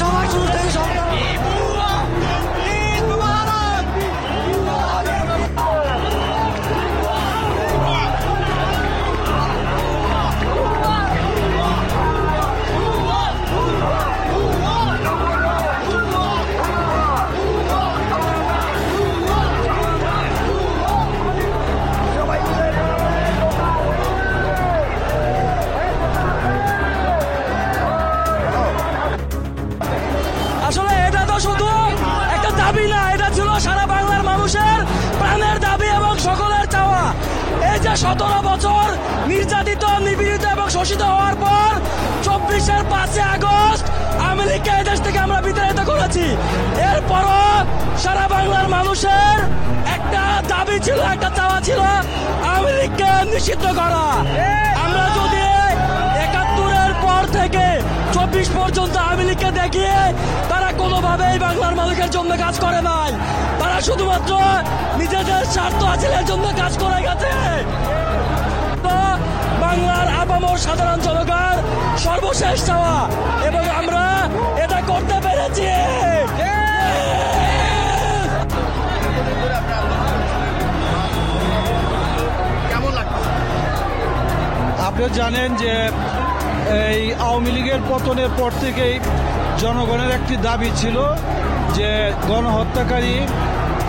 সবার শুরু থেকে সংগ্রাম। আসলে এটা তো শুধু একটা দাবি না, এটা ছিল সারা বাংলার মানুষের প্রাণের দাবি এবং সকলের চাওয়া। এই যে 17 বছর নির্যাতিত, নিপীড়িত এবং শোষিত হওয়ার পর 24-এর 5 আগস্ট আওয়ামী লীগকে এই দেশ থেকে আমরা বিতাড়িত করেছি। এরপরও সারা বাংলার মানুষের একটা দাবি ছিল, একটা চাওয়া ছিল আওয়ামী লীগকে নিষিদ্ধ করা। আমরা যদি 71-এর পর থেকে 24 পর্যন্ত আওয়ামী লীগকে দেখিয়ে তারা কোনোভাবেই বাংলার মানুষের জন্য কাজ করে নাই, তারা শুধুমাত্র নিজেদের স্বার্থ হাসিলের জন্য কাজ করে গেছে। তো বাংলার আপামর সাধারণ জনগণ সর্বশেষ চাওয়া এবং আমরা এটা করতে পেরেছি। আপনি জানেন যে এই আওয়ামী লীগের পতনের পর থেকেই জনগণের একটি দাবি ছিল যে গণহত্যাকারী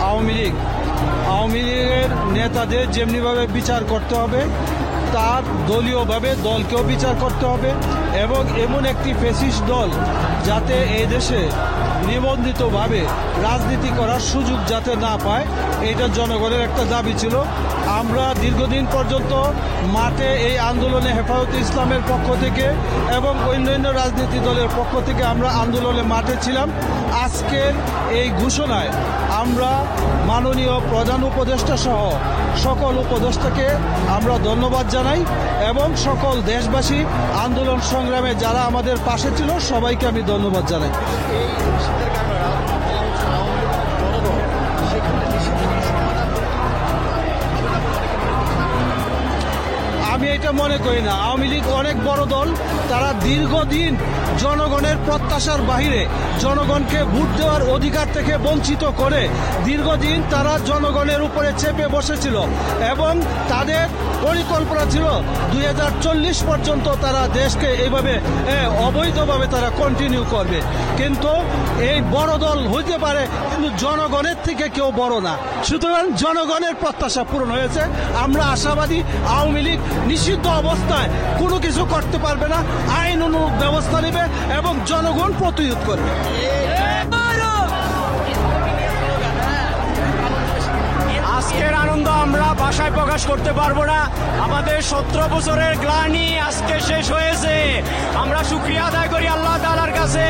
আওয়ামী লীগের নেতাদের যেমনিভাবে বিচার করতে হবে, তার দলীয়ভাবে দলকেও বিচার করতে হবে এবং এমন একটি ফ্যাসিস্ট দল যাতে এই দেশে নিবন্ধিতভাবে রাজনীতি করার সুযোগ যাতে না পায়, এটা জনগণের একটা দাবি ছিল। আমরা দীর্ঘদিন পর্যন্ত মাঠে এই আন্দোলনে হেফাজতে ইসলামের পক্ষ থেকে এবং অন্যান্য রাজনীতি দলের পক্ষ থেকে আমরা আন্দোলনে মাঠে ছিলাম। আজকের এই ঘোষণায় আমরা মাননীয় প্রধান উপদেষ্টা সহ সকল উপদেষ্টাকে আমরা ধন্যবাদ জানাই এবং সকল দেশবাসী আন্দোলন সংগ্রামে যারা আমাদের পাশে ছিল সবাইকে আমি ধন্যবাদ জানাই। আমি এটা মনে করি না। আওয়ামী লীগ অনেক বড় দল, তারা দীর্ঘদিন জনগণের প্রত্যাশার বাহিরে জনগণকে ভোট দেওয়ার অধিকার থেকে বঞ্চিত করে দীর্ঘদিন তারা জনগণের উপরে চেপে বসেছিল এবং তাদের পরিকল্পনা ছিল 2040 পর্যন্ত তারা দেশকে এইভাবে অবৈধভাবে তারা কন্টিনিউ করবে। কিন্তু এই বড় দল হইতে পারে কিন্তু জনগণের থেকে কেউ বড় না, সুতরাং জনগণের প্রত্যাশা পূরণ হয়েছে। আমরা আশাবাদী আওয়ামী লীগ নিষিদ্ধ অবস্থায় কোনো কিছু করতে পারবে না, আইন অনুরূপ ব্যবস্থা নেবে এবং জনগণ প্রতিরোধ করবে। আজকের আনন্দ আমরা ভাষায় প্রকাশ করতে পারবো না। আমাদের 17 বছরের গ্লানি আজকে শেষ হয়েছে। আমরা শুকরিয়া আদায় করি আল্লাহ তাআলার কাছে।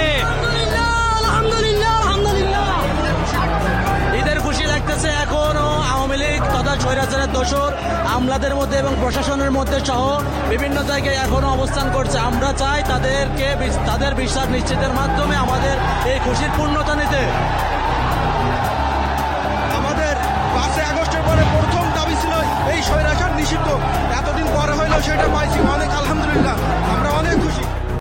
ঈদের খুশি লাগতেছে। এখনো আওয়ামী লীগ তথা স্বৈরাচারের দোসর আমলাদের মধ্যে এবং প্রশাসনের মধ্যে সহ বিভিন্ন জায়গায় এখনো অবস্থান করছে। আমরা চাই তাদের বিশ্বাস নিশ্চিতের মাধ্যমে আমাদের এই খুশির পূর্ণতা নিতে। আমাদের 5 আগস্টের পরে প্রথম দাবি ছিল এই স্বৈরাচার নিষিদ্ধ। এতদিন পরে হইলেও সেটা পাইছি, অনেক আলহামদুলিল্লাহ, আমরা অনেক খুশি।